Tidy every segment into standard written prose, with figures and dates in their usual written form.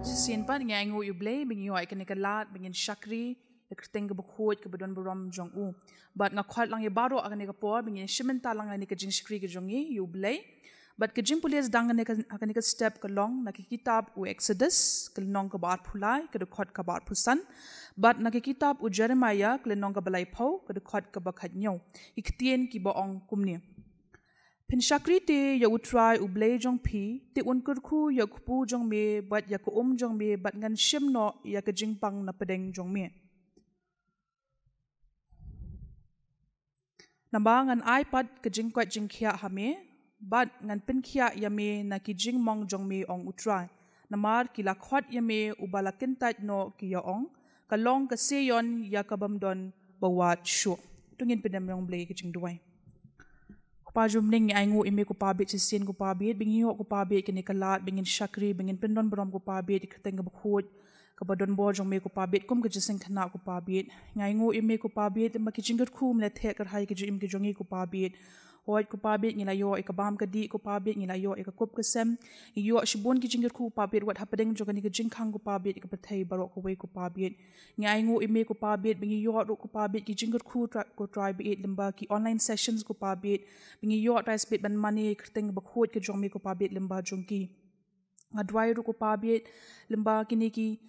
Siapa ni yang ingu yublay, bingi yo ikan ikalat, bingin syakri, ikerteng kebukut kebedon berom jong u. But ngakwat lang baru akan ikapor, bingin shimenta lang ni kejing syakri kejongi yublay. But kejing pulias dangan akan ikat step kelong, nakikitab u Exodus, kelenong kebar pulai, kedekot kebar pusan. But nakikitab u Jeremiah, kelenong kebalai pau, kedekot kebakat nyaw. Iktien ki boong kumni. Pensyakri te ya utrai ublay jong pi, te unkurku ya kupu jong me, bat ya ku jong me, bat ngan shim no ya ke jingpang na pedeng jong me. Namba ngan iPad ke jingkwat jingkia ha me, bat ngan penkia ya me na ki jingmong jong me ong utrai. Namar ki lakwat ya me ubala kentat no ki ya ong, kalong ke seyon ya kabamdon bawat syu. Tungin pedam yong blay ke jingduay. Pajum ning aingu ime ko pabit sisin ko pabit bingiyo ko pabit kini kalat bingin syakri bingin pendon berom ko pabit ikateng kebakhut kabadon bo jong me ko pabit kum ke jising khana ko pabit ngaingu ime ko pabit makijingat ku mlethe kar hai ke jim ke jongi ko pabit hoy ko pabit ngilayo ikabam kadi ko pabit ngilayo ikakup kesem iyo shibun ki jingat ku pabit wat hapadeng jogani ke jingkhang ko pabit ikapathai barok ko we ko pabit ngaingu ime ko pabit bingiyo ro ko pabit ki jingat ku ko tribe it limba ki online sessions ko pabit bingiyo try spit ban money kerteng bakhut ke jong me ko pabit limba jongki ngadwai ro ko pabit limba kini ki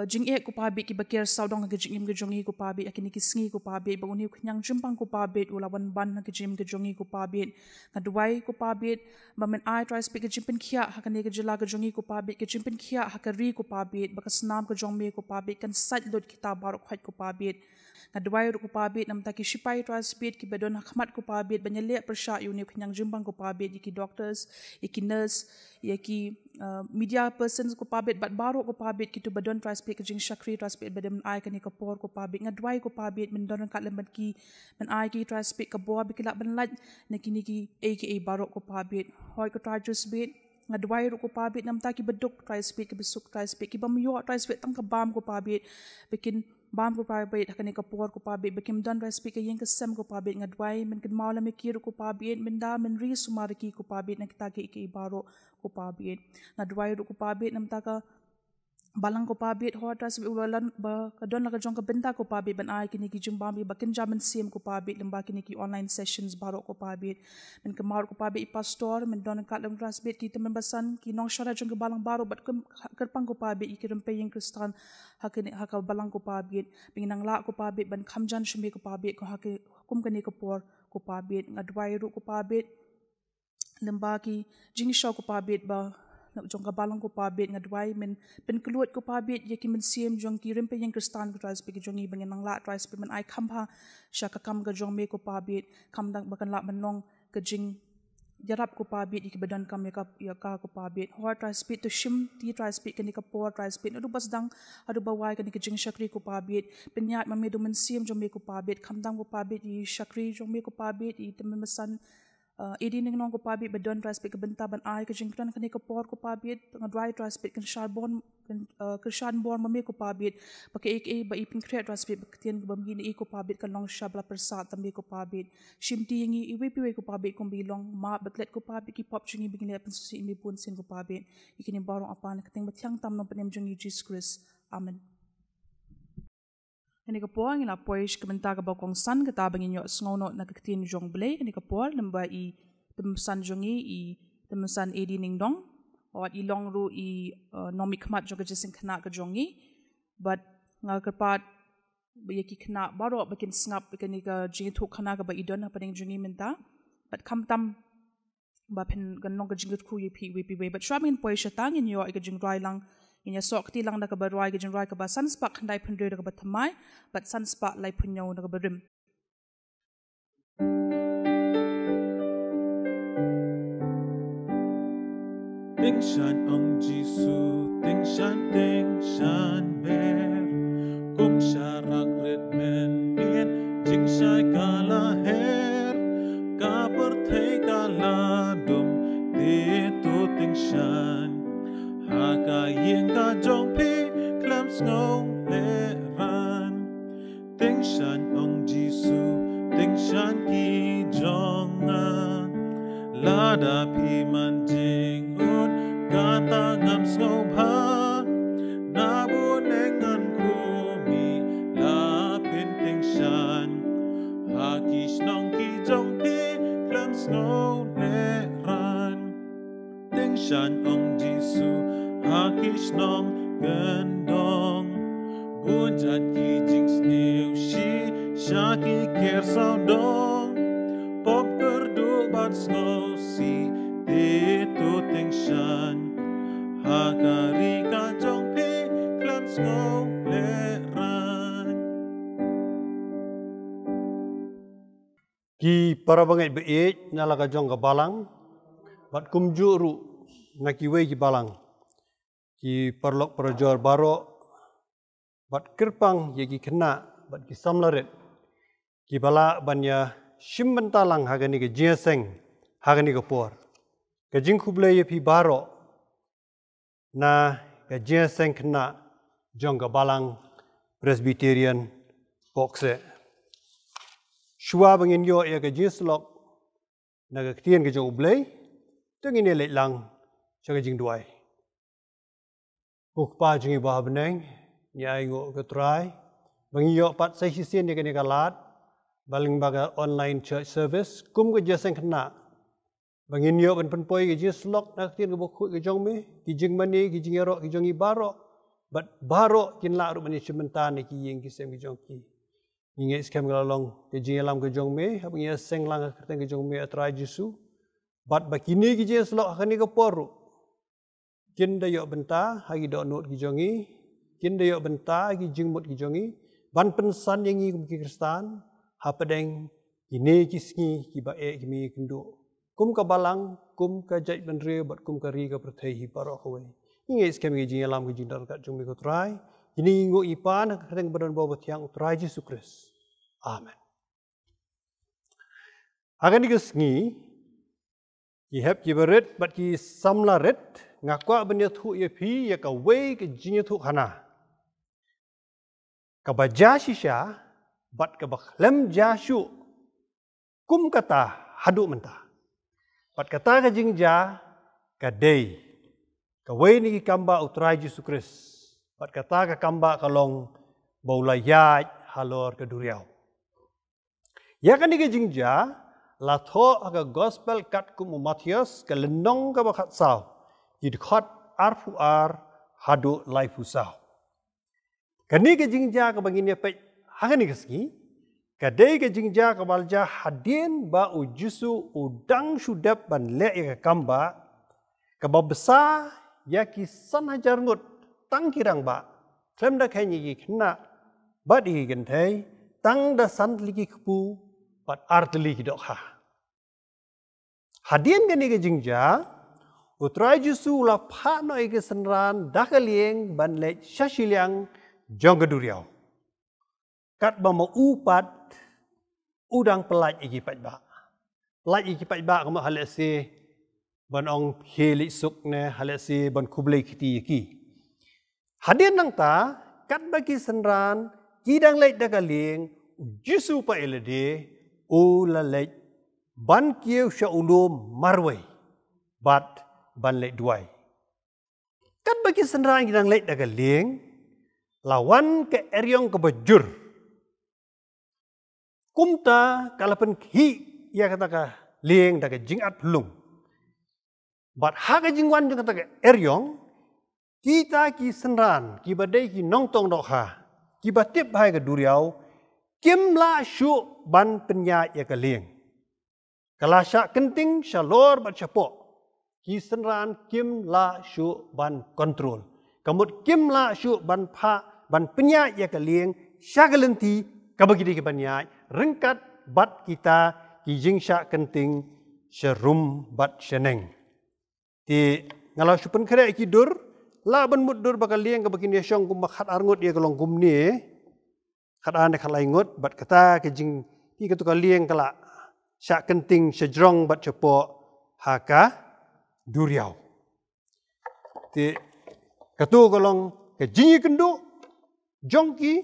jing ko pabit ki bakir saudong ke jing ke jongi ko pabit akini ki sngi ko pabit baguni khnyang jimpang ko pabit ulawan ban ke jim ke jongi ko pabit ngadwai ko pabit bamen I try speak ke jimpen khia hakane ke jila ke jongi ko pabit ke jimpen khia hakari ko pabit bakasnam ke jongme ko pabit kan sat lot kitab barok khat ko pabit ngadwai ko pabit nam taki shipai try speak ki bedon khmat ko pabit banyale persha uni khnyang jimpang ko pabit ki doctors ki nurse ki media persons ko pabit bat baro ko pabit kitu badon try speak jing syakri try speak badam ai kani kapor ko pabit ngadwai ko pabit men don kat lembat ki men ai ki try speak ka bo bikila ban laj nakini ki aka baro ko pabit hoy ko try just bit ngadwai ko pabit nam ta ki beduk try speak ki besuk try speak ki bamyo try speak tang ka bam ko pabit bikin bam ko pabit hakani kapor ko pabit bikim don try speak yang kesem ko pabit ngadwai men kin maula me kir ko pabit men da men ri sumariki ko pabit nak ta ki baro ko pabit ngadwai ko pabit nam ta ka balang ko pabit ho tras balan ba kadon la jong ka benta ko pabit ban ai kini ki jumbam bi bakin jaman sim ko pabit lemba kini ki online sessions baro ko pabit men kemar ko pabit pastor men don ka lem tras bit ki temen basan ki nong shara jong ka balang baro bat kerpang ko pabit ikirim peying kristan hakini haka balang ko pabit binang la ko pabit ban khamjan shumi ko pabit ko hake hukum kani ko por ko pabit ngadwai ru ko pabit lemba ki jing shaw ko pabit ba jong ka balang ko pabit ngadwai men pen keluat ko pabit yaki men siem jong ki rimpe yang kristan ko tries pik jongi bengen nang la tries pik men ai khamha shaka kam ga jong me ko pabit kam dang bakan la menong ke jing jarap ko pabit iki badan kam ya ka ko pabit ho tries pik to shim ti tries pik kani ka por tries pik adu bas dang adu bawai kani ke jing syakri ko pabit penyat mame do men siem jong me ko pabit kam dang ko pabit i syakri jong me ko pabit i temen mesan idi ning nong ko pabit bedon traspit ke benta ban ai ke jingkran kani ke por ko pabit ngadwai traspit kan sharbon ke shan bor mame ko pabit pakai ek ba ipin kret traspit baktian ko bamgin e ko pabit kan long shabla persat tambe ko pabit shimti yangi iwe piwe ko pabit kom bilong ma batlet ko pabit ki pop chungi bingin pen susi imi pun sin ko pabit ikini barong apan keteng batyang tam no penem jongi Jesus Christ amen. Ini kapor ngila poish kementa ka bakong san kata bangin yo sngono na kaktin jong blay ini kapor lemba i temesan jongi i temesan edi ning dong or i long ru i nomik mat jong jesing kena ka jongi but ngal kepat yaki kena baro bakin snap bakin ka jingi thuk kena ka ba idon apa ning jongi menta but kam tam ba pen ganong ka jingit ku yipi wipi we but shamin poish tang in yo i ka jing rai lang inya sok ti lang na ka barwai ke jingrai ka ba sunspark khandai phundre ka ba thamai but sunspark lai phunyo na ka barim Ting shan ong jisu ting shan ber kum sharak red men bien jing shai kala her ka per thei kala dum te tu ting shan Haka yin ka jong pi klam snow le ran Ting shan ong jisu ting shan ki jong an la hadapi manjing un kata ngam skobha nabun dengan kumi la penting shan hakish nong ki jong pi klam snow le ran ting shan ong jisu hakish nong gendong bunjat ki jing snew shi shaki ker saudong pop kerdu bat snow si tu ting shan hakari ka jong pi klam snow le ran Ki para bangai beik nalaga jong ka balang bat kumjuru nakiwe ki balang ki perlok perjor baro bat kirpang ye ki kena bat ki samlaret ki bala banya shimbentalang hagani ke jeseng hagani ke por ke jingkuble ye pi baro na ke jeseng kena jong ka balang Presbyterian Pokse Shua bangin yo ya ke jislok na ke tien ke jong ublei tengin ele lang cha ke jing duai Bukpa jingi bah beneng nyai ngo ke try bangi yo pat sai sisien ye ke kalat baling baga online church service kum ke jeseng kena bangin yo ban penpoi ke jislok na tien ke bokhu ke jong me ki jing mani ki jing ero ki jong ibaro bat baro kin la ru mani sementan ki yeng ki sem ki jong ki Inge iskem galalong ke jing alam ke jong me abang ya seng lang kerteng ke jong me atrai jisu bat bakini ki jing slok akani ke poru kin da yo benta hagi do not ki jongi kin da yo benta ki jing mut ki jongi ban pensan yang ki ki kristan ha pedeng ini ki sngi ki ba e ki mi kendo kum ka balang kum ka jai benre bat kum ka ri ka prathei hi paro khoi inge iskem ki jing alam ki jing dar ka jong me ko trai Ini ngo ipan kereng badan bawa tiang utrai Yesus Kristus. Amen. Akan digesngi, ihap kibaret bat ki samlaret ngakwa benya thu ye pi ya ka wei ke jinya thu khana. Ka baja shisha bat ka baklem jashu kum kata hadu menta. Bat kata ka jingja ka dei. Ka wei ni ki kamba utrai Yesus Kristus. Bat kata ka kamba kalong baulayat halor ke duriau. Ya kan ike jingja la tho aga gospel kat kum Matius ke lenong ka bakat saw. Jidkhot arfu ar hadu laifu saw. Kani ke jingja ka bangin pe hagan ike ski. Kadai ke jingja ka balja hadin ba ujusu udang sudap ban le ka kamba ka babesa ya ki san hajar ngut tang kirang ba klem da kai ni kena ba di gen thai tang da san ligi kpu bat artli ki dok ha hadien gen ni jingja utrai jisu la pha no ige sanran da ka lieng ban le shashiliang jong ka duriau kat ba mo upat udang pelaj igi pat ba ka ma halase ban ong kheli suk ne halase ban kublei khiti ki Hadian nang ta kat bagi senran kidang leit da kaling jisu pa elede o la leit ban kieu sha ulum marwai bat ban leit duai kat bagi senran kidang leit da kaling lawan ke eryong ke bajur kumta kalapan hi ya kata ka lieng da ka jingat plung bat ha ka jingwan kata ka eryong kita ki senran, ki badai ki nongtong dok ha, ki batip hai ke duriau, kim la syu ban penya ya ke lieng. Kala syak kenting shalor bat syapok, ki senran kim la syu ban kontrol. Kamut kim la syu ban pa ban penya ya ke lieng, syak lenti kabagi di banyak, rengkat bat kita ki jing syak kenting serum bat seneng. Ti ngalau syupen kere ki dur, La ban mudur bakal liang ke begini syong kum khat arngut dia kalong kum ni khat ane khalai ngut bat kata ke jing ti ke tukal liang kala syak kenting sejrong bat cepo haka duriau ti katu kalong ke jingi kendu jongki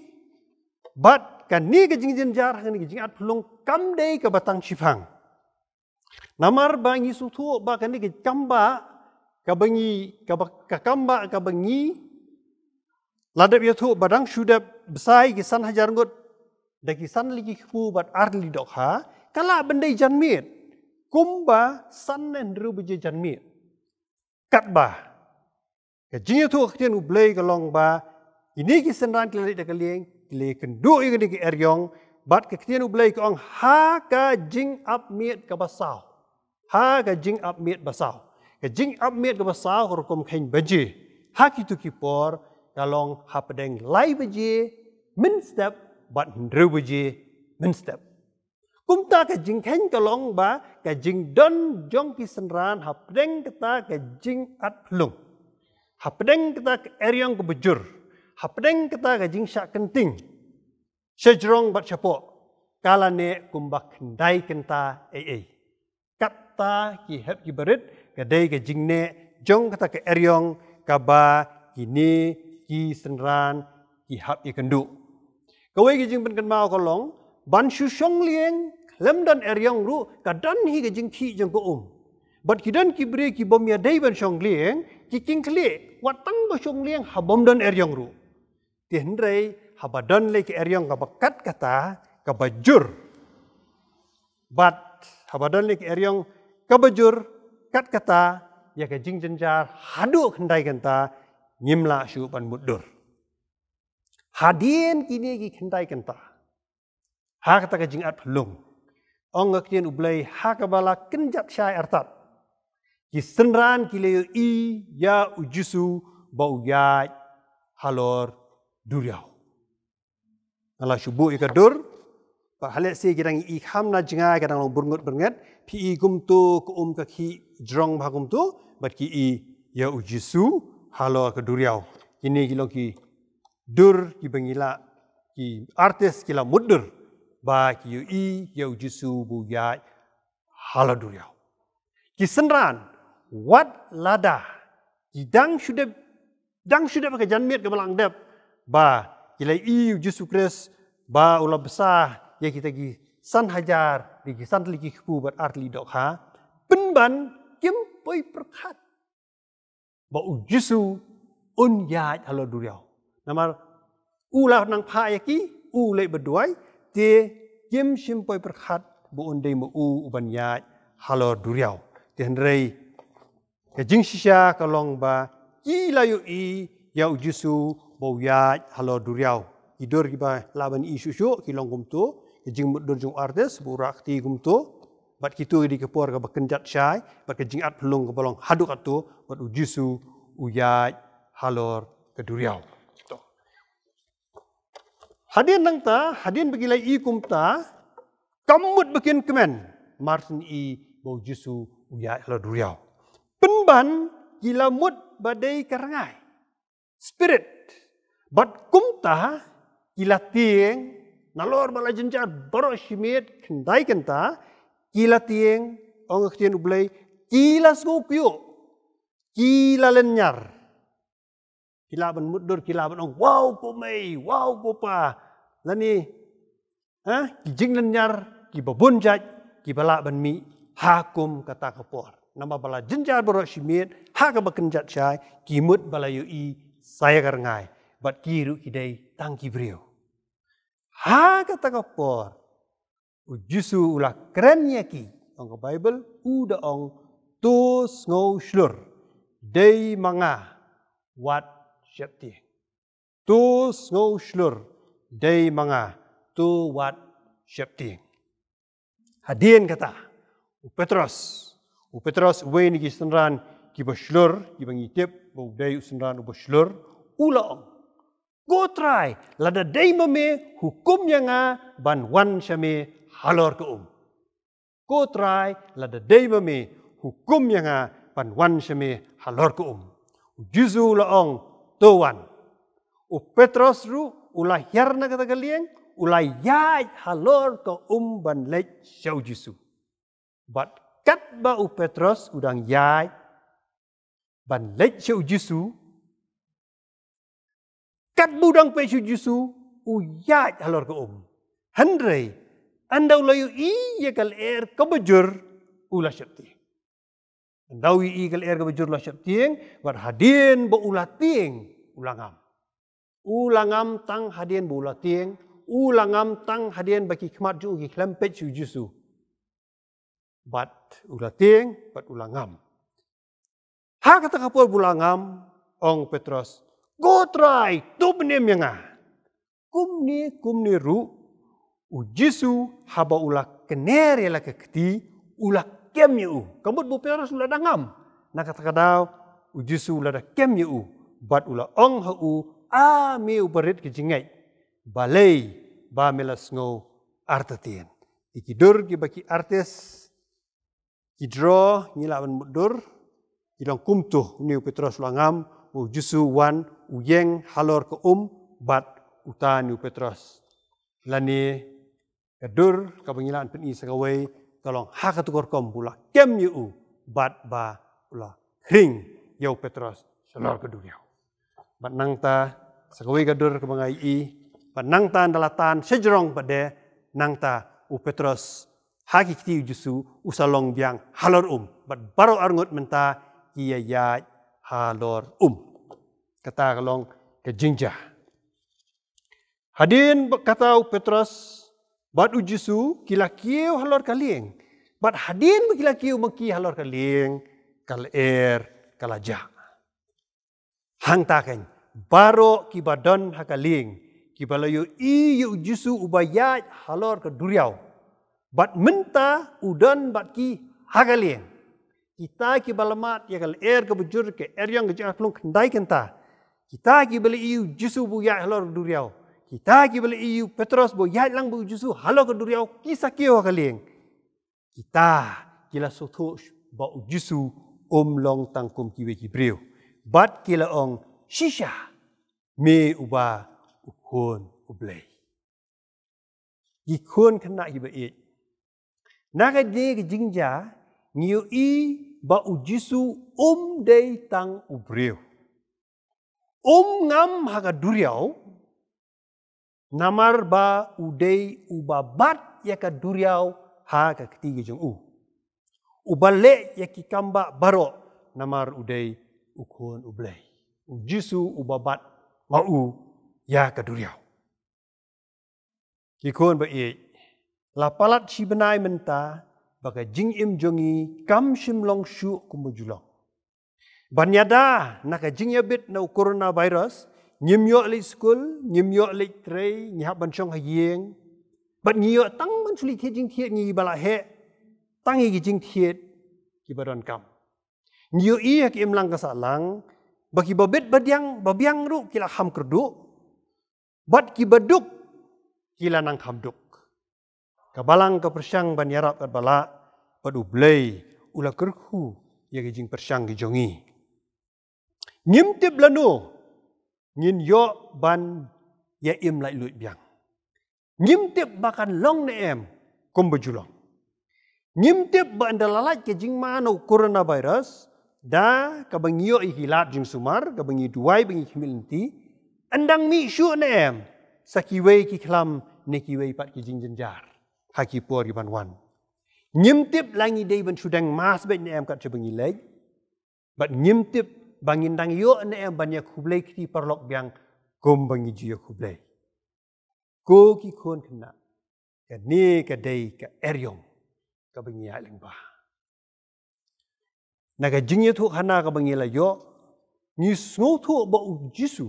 bat kan ni ke jing jenjar kan ni ke jing at plung kam dei ke batang sifang Namar bangi sutu ba kan ke kamba kabangi kakamba kabangi ladap yatu badang sudah besai kisan hajar ngot da kisan lagi fu bat arli dok ha kala bendai janmit kumba san nendru beje janmit kat ba kajing yatu aktian ublay kalong ba ini kisan ran kelali da kalieng kile kendu ini ke eryong bat kaktian ublay kong ha ka jing up mit ka basau ha ka jing up mit basau ka jing up mit ka basau hukum kain beje ha kitu kipor kalong hapedeng lai beje min step bat ndru beje min step kumta ka jing kain kalong ba ka jing don jong ki senran hapedeng kata ka jing at plung hapedeng kata ka eryong ke bejur hapedeng kata ka jing syak kenting sejrong bat chapo kala ne kumbak kendai kenta kata ki hep ki berit kadai ka jing ne jong kata ka eryong ka ba kini ki senran ki hap i kendu kawai ki jing pen kan mau kolong ban shu shong lieng lem dan eryong ru ka dan hi ka jing ki jong ko bat ki dan ki bre ki bom ya dai ban shong lieng ki king kle watang ba shong lieng ha bom dan eryong ru tien rei habadan le ki eryong ka bakat kata ka bajur bat habadan le ki eryong ka bajur kat kata ya ka jing jenjar hadu kendai kenta nyimla syu pan mudur hadien kini ki kendai kenta ha kata ka jing at pelung ong ngakien ublay ha ka bala kenjat syai artat ki senran ki le i ya ujusu bau ya halor duriau ala syubu ikadur pa halet se girang i kham na jinga kadang long burngut bernget pi i gumtu ku ka ki jrong bhagum tu bat ki i ya ujisu halo ke duriau kini kilo ki dur ki bengila ki artis kila mudur ba ki i ya ujisu bu ya halo duriau ki senran wat lada ki dang sudah pakai janmit ke belang dep ba kila i ujisu kres ba ulah besar ya kita gi san hajar di san lagi ku bat arli dok ha penban kim poi perkat ba ujisu un ya halo duriau namar ulah nang pha ya ki u le beduai te kim sim poi perkat bu un dei mu u uban ya halo duriau ten rei ke jing shisha kalong ba ki la yu i ya ujisu bo ya halo duriau idur kiba laban i shushu kilong gumtu jing mudur jung artes burakti gumtu bat kitu di kepor ka bakenjat syai bat ke jing at pelung ke bolong haduk atu bat ujisu uyai halor keduriau to hadin nang ta hadin begilai i kumta kamut bekin kemen martin i bo ujisu uyai halor duriau penban gila mut badai karangai spirit bat kumta kila tieng nalor bala jenjar baro shimit kendai kenta kila tieng ong ktien ublay kila skopyo kila lenyar kila ban mudur kila ban ong wow ko mai wow ko pa lani kijing lenyar ki babunjat ki bala ban mi hakum kata kapor nama bala jenjar baro shimit ha ka bakenjat syai kimut bala yu i saya karangai bat kiru kidai tangki brio ha kata kapor ujusu ulah kerennya ki ong Bible uda ong tos ngau shlur dei manga wat syapti tos ngau shlur dei manga tu wat syapti hadien kata Petros we ni kisenran ki bashlur ki bangitip bo dei usenran bashlur ula ong go try lada dei mame hukum yang ban wan syame halor ke go try lada dei mame hukum yang ban wan syame halor ke juzu la ong towan Petros ru ulah yarna kata kalian ulah yai halor ke ban lech syau jisu but kat ba Petros udang yai ban lech syau jisu kat budang pe jusu uyat halor ke Henry andau layu i ya kal er kebejur ulah syaptieng. Dawi igal erga bajur ulah syaptieng, bat hadien ba ulah tieng, ulangam. Ulangam tang hadien ba ulah tieng, ulangam tang hadien baki khmat ju ki klempet ju jusu. Bat ulah tieng, bat ulangam. Ha kata kapur bulangam, ong Petrus, go try, tubnim yang kumni ru, ujisu haba ulah kener yala kekti, ulah kem yu. Kambut bu Petrus ulah dangam. Nak kata kadau, ujisu ulah da kem yu, bat ulah ong hu, mi uberit kejingai. Balai, ba melas ngau artatien. Ikidur ki baki artis, kidro ngilawan mudur, Idang kumtuh ni Petrus langam, ujusu wan, uyeng halor ke bat utan ni Petrus. Lani kadur kabangilaan peni sagawai, tolong hak atukor kom pula kem yu bat ba pula kring yau Petrus selor kedur yau. Bat nang ta sagawai kadur kabangai bat nang ta dalatan sejerong pada nang ta Petrus haki kiti ujusu usalong biang halor bat baru arngut menta ia ya halor kata kalong ke jinja. Hadin kata Petrus bat ujisu kila kiu halor kalieng. Bat hadin kila kiu maki halor kalieng kal kalaja. Hang taken baro kibadon hakaling kibalayo yu ujisu ubayat halor ke duriau. Bat menta udon bat ki hagalieng. Kita ki balamat ya kal ke bujur ke yang ke jaklung kendai kenta. Kita ki beli iu jisu bu ya halor duriau. Kita ki beli iu Petrus bu ya lang bu jisu halor ke duriau kisah kiau kalieng. Kita kila soto ba jisu long tangkum kiwe kibriu. Bat kila ong shisha me uba ukun ublay. Ikun kena iba it. Naga de ke jingja ngiu ba ujisu day tang ubriu. Ngam haga duriau, namar ba udai ubabat yaka duriau haga ketiga jeng Ubale yaki kamba baro, namar udai ukun ublay. Ujisu ubabat mau yaka duriau. Ikun ba lapalat si benai menta, baka jing im jongi kam shimlong shu kumujulong. Banyada naka jing yabit na coronavirus, nyimyo alik school, nyimyo alik tray, nyihap bansong hayeng, bat ngiyo tang mansuli ke jing tiet ngi bala he, tangi ki jing tiet ki badon kam. Ngiyo iya ki imlang kasalang, baki babit babiang ru kila ham kerdu, bat ki baduk kila nang hamduk. Kabalang ke persyang ban yarap kat bala padu blay ula kerhu ya jing persyang ki jongi. Ngimtip lanu ngin yo ban ya im lai lut biang. Ngimtip bakan long ne em kom bejulong. Ngimtip ba andalalat ke jing mano coronavirus da kabangio ihilat jing sumar kabangi duai bangi khimilenti andang mi syu ne em sakiwei ki khlam ne kiwei pat ki jing jenjar. Haki por iban wan. Nyimtip langi day ban sudang mas bet ne em kat cebengi leg. Bat nyimtip bangin dang yo ne em banyak kublai kiti parlok biang kom bangi jiyo kublai. Ko ki kon kena. Ka ni ka day ka eryong ka bangi aling ba. Naga jingyo tu hana ka bangi la yo ni sngo tu ba u jisu.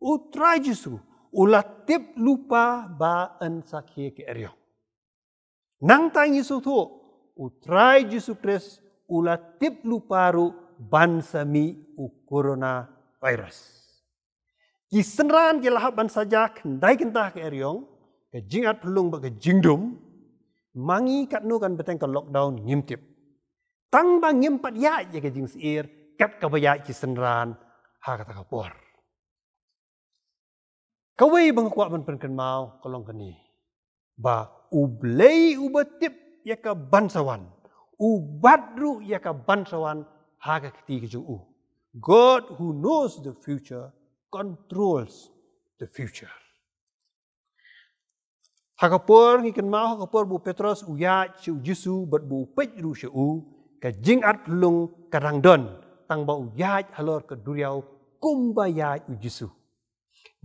U try jisu. Ulatip lupa ba an sakhe ke eryong. Nang tangi sutu utrai Yesus Kristus ulatip luparu bansami coronavirus. Kisenran ke lahap ban saja kendai kentah ke eryong ke jingat pelung bagi jingdum mangi kat nu kan beteng ke lockdown ngimtip. Tang bang ngimpat ya je ke jing seir kat kabaya kisenran ha kata kapor. Kawai bang kuat ban penken mau kolong keni. Ba ublay ubatip yaka bansawan. Ubadru yaka bansawan haga ketiga jung God who knows the future controls the future. Hakapor ngi kan mau hakapor bu Petrus uya chu Yesu bat bu pej ru shu ka jing at lung karang don tang ba uya halor ke duriau kumbaya u Yesu.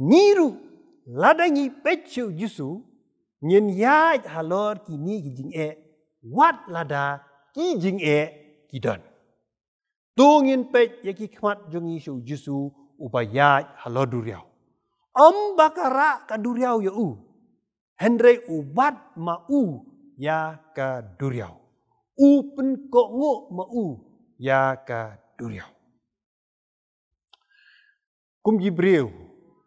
Niru ladangi pej chu Yesu nyen ya halor ki ni ki jing wat lada ki jing ki don. Tungin pej ya ki khmat jong Yesu Yesu ubaya halor duriau. Bakara ka duriau ya u. Hendrai ubat mau ya ka duriau. Pen ko ngo mau ya ka duriau. Kum Jibril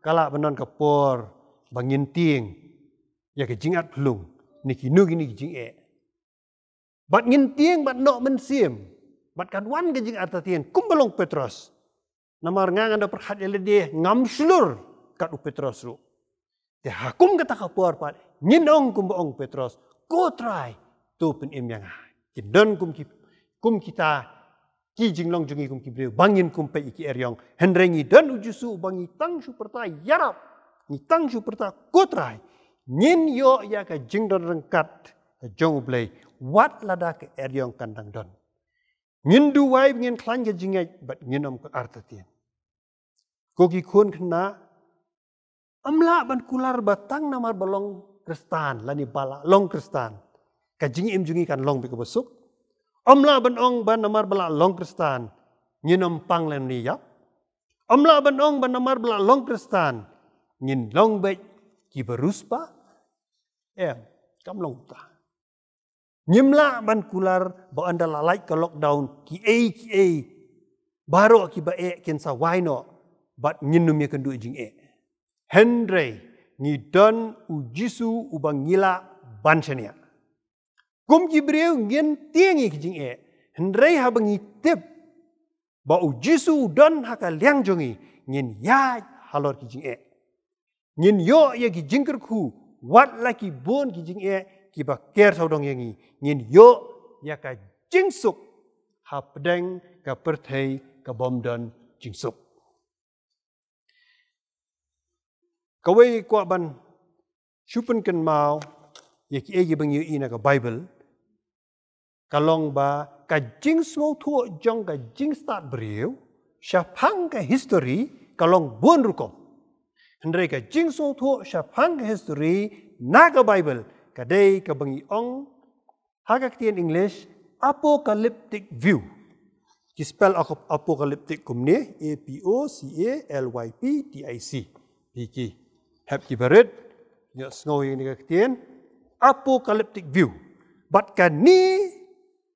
kala benon kapor bangin tieng ya ke jingat pelung niki nu gini jing Bat ngin tieng bat no mensiem bat kan wan ke jing atatien kum belong Petrus. Namar ngangan da perhat ele dia ngam slur kat u Petrus ru. Te hakum kata kapor pat nyinong kum boong Petrus ko try tu pen im yang kindon kum kita ki jinglong jungi kum kibreu bangin kum pe iki eryong hendrengi dan ujusu bangi tang su perta yarap ni tang su perta ko try nyin yo ya ka jingdon rengkat jong blai wat lada ke eryong kandang don ngin du wai ngin klan ke jingai bat nginom ke artatien ko ki kun kena amla ban kular batang namar balong kristan lani bala long kristan ka jingi im jungi kan long be ke besuk amla ban ong ban namar bala long kristan nginom pang len ni yap amla ban ong ban namar bala long kristan ngin long be ki beruspa kam long ta nyimla ban kular ba anda lalai ke lockdown ki baro ki ba ken sa waino bat nginum ye kendu jing Hendrei ngidon u Jisu ubang ngila bansania. Kum Jibril ngin tiengi kijing Hendrei habang ngitip ba u Jisu don haka liang jongi ngin ya halor kijing ngin yo ye kijing kerku wat laki bon kijing ki ba ker saudong yangi ngin yo ya ka jingsuk ha pedeng ka perthei ka bomdon jingsuk. Kawai kwa ban syupen kan mau ya ki egi bang yu ina ka Bible kalong ba ka jing small thu jong ka jing start beriu syapang ka history kalong bon rukom hendrai ka jing small thu syapang ka history na ka Bible ka dei ka bang ong hagak tien English apocalyptic view ki spell apocalyptic kumne APOCALYPTIC piki Hab kibarit, ya snowy ni kaktian, apocalyptic view. Bat kan ni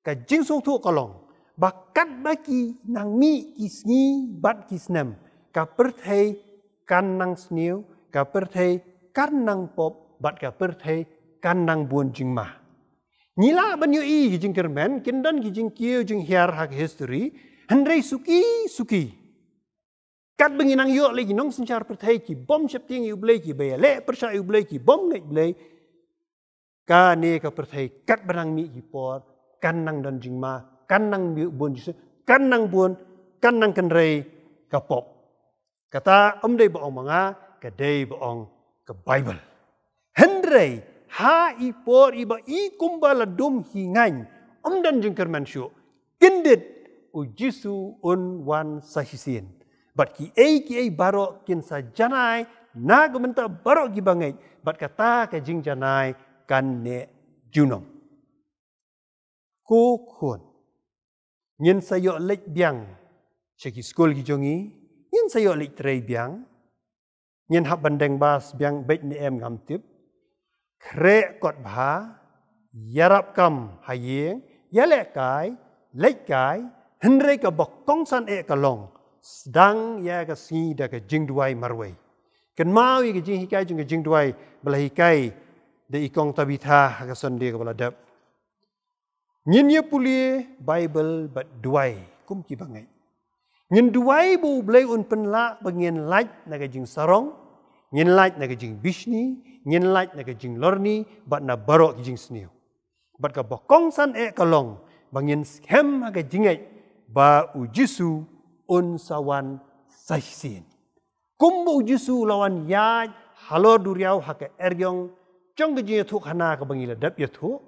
ka jing song thu kalong, bakat baki nang mi kisni bat kisnem, ka perthei kan nang sniu, ka perthei kan nang pop, bat ka perthei kan nang buon jing ma. Nila ban yu i jing kermen, kindan ki jing kieu jing hiar hak history, hendrei suki. Kat benginang yo lagi nong sencar perthai ki bom septing yu blai ki bayale persa yu blai ki bom ngai blai ka ne ka perthai kat benang mi ki por kan nang dan jingma kan nang mi bon jisu kan nang bon kan nang kenrei ka pop kata dei boong manga ka dei boong ka Bible hendrei ha i por iba i kumbala dum hingain dan jingker mansyu kindit u jisu un wan sahisin Bat ki baro kin sa janai na gementa baro ki bangai bat kata ka jing janai kan ne junong. Ko khon. Nyen sayo lek biang ceki skol ki jongi, nyen sayo lek trei biang. Nyen hab bandeng bas biang bet ne em ngam tip. Kre kot bha yarap kam hayeng, yalek kai, lek kai, hendrei ka bokong san kalong. Sedang ya ka si da ka jing duai marwai. Kan mau ka jing hikai jing ka jing duai bala hikai de ikong tabitha ka sonde ka bala dap. Nyin ye puli Bible bat duai kum ki bangai. Nyin duai bu blai un penla bangien light na ka jing sarong, nyin light na ka jing bishni, nyin light na ka jing lorni bat na barok ki jing sniu. Bat ka bokong san kalong bangien schem ka jingai ba u Jisu un sawan sahisin. Kumbu Jisu lawan ya halor duriau hake eryong trong cái gì thuộc hana cái bangi là đáp yết thuộc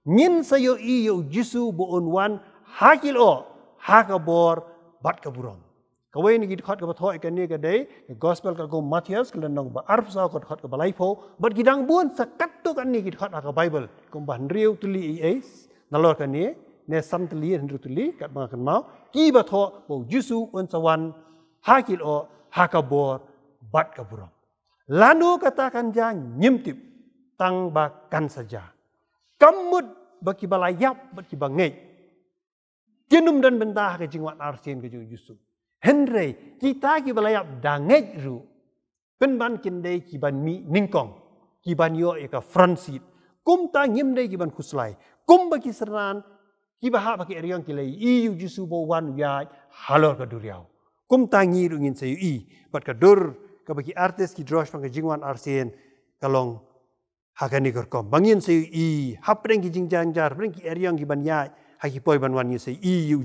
nhìn sayo iyo Giêsu bo onwan hakilo hakabor bat kaburom kawai ni gidkhot ka bathoi ka ni ka dei gospel ka go Matthias ka nong ba arf sa ko khot ka balai pho bat gidang buon sakat tu kan ni gidkhot ka Bible kum ban riu tuli es nalor ka ni ne sam tuli henru tuli kat ma kan mau ki batho bo Giêsu on sawan hakilo hakabor bat kaburom lalu katakan jang nyimtip tang bakan saja kamut baki balayap baki bangai jenum dan bentah ke jingwat arsin ke Giêsu Henry kita ki balayap dangai ru penban kindai ki ban mi ningkong ki ban yo ka front seat kum ta ngim dei ki ban kuslai kum baki seran ki baha baki eriang ki lai Giêsu Giêsu bo wan ya halor ka duriau kum ta ngi ru ngin sei bat ka dur ka baki artis ki drosh pang ke jingwan arsin kalong hakani korkom bangin sei hapreng ki jingjang jar preng ki eriang ki ban ya haki poi ban wan ni sei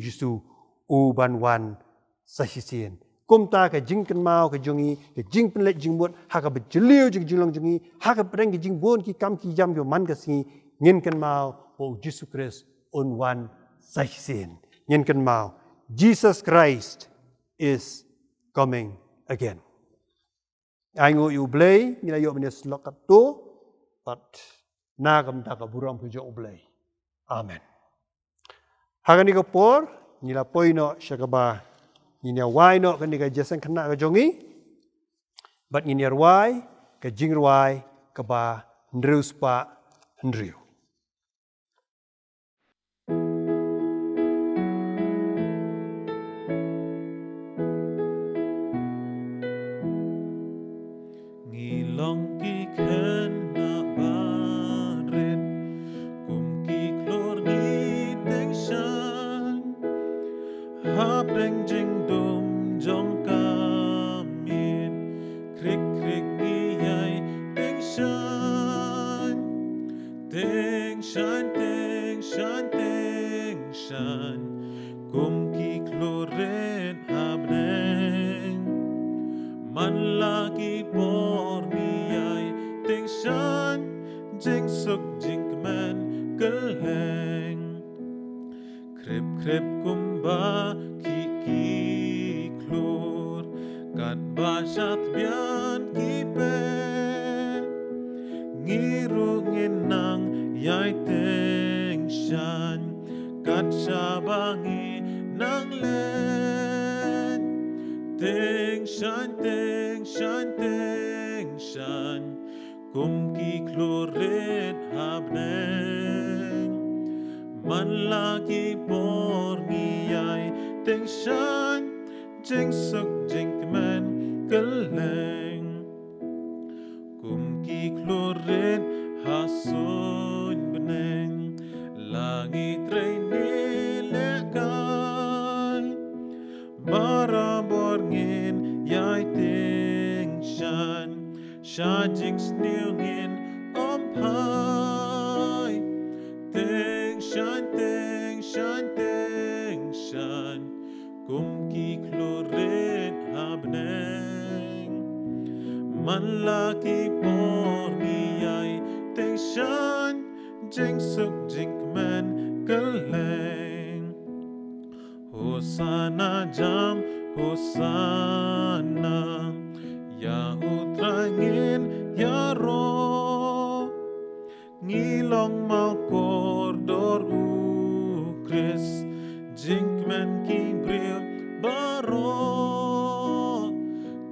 Giêsu u ban wan sahisin kumta ka jingkan mau ka jongi ka jing penlet jing mut haka bejeliu jing jilong jongi haka preng ki jing bon ki kam ki jam yo man ka si ngin kan mau o Giêsu Christ on wan sahisin ngin kan mau Jesus Christ is coming again aingo yu blay mina yo menes lokat to but nagam da ka buram pu jo blay amen hagani ko por nila poino shakaba ninya wai no kan ka jasan khana ka jongi but ninya wai ka jingwai ka ba ndruspa ndriu ngilong ki khana baret kum ki klor ni teng shan ha preng jing dum jong kamin krik krik ni yai teng shan teng shan teng shan teng shan kum ki kloren habneng man lagi por ni yai teng shan jing suk jing man keleng krep krep kumba ki klor kat basat bian ki pe ngiru nginang yai teng shan kat sabangi nang len teng shan teng shan teng shan kum ki kloret habneng man lagi por ni yai teng shan jing suk jing man keleng kum ki kloret hasun beneng langit reini lekai barabor ngin yai teng shan jing snew ngin om hai teng shan kum ki kloret habneng man laki por ni yai teng shan jing suk jing man keleng Hosana jam Hosana ya utrangin ya ro ngilong mau kordor ukris jinkman kibril baro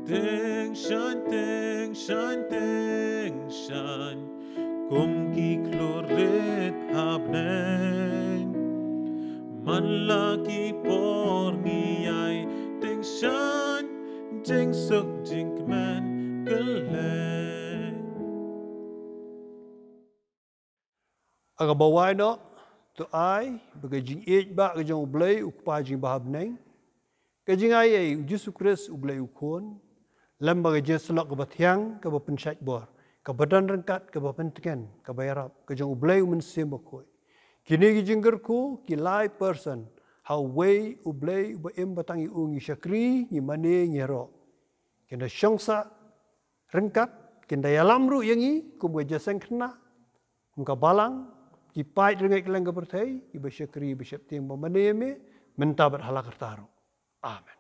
teng shan kum ki kloret habneng man laki por ni ai teng shan jing suk jing man keleng aga bawai no to ai bagai jing ba ga jong blay ukpa jing bahab neng ka jing ai Giêsu Christ ublay ukon lam bagai jeslok ka bathyang ka bapensyat bor ka badan rengkat ka bapentken ka bayarap ka jong ublay men sembokoi kini gi jinggerku ki lai person how way ublay ba em batangi ungi syakri ni mane nyero kena syangsa rengkat Kendaya lamru yang i, kum ga jaseng kena, kum ka balang, ki pait rengai keleng ga bertai, i basyakri basyap tiang pamaneme, mentabat halak taru. Amen.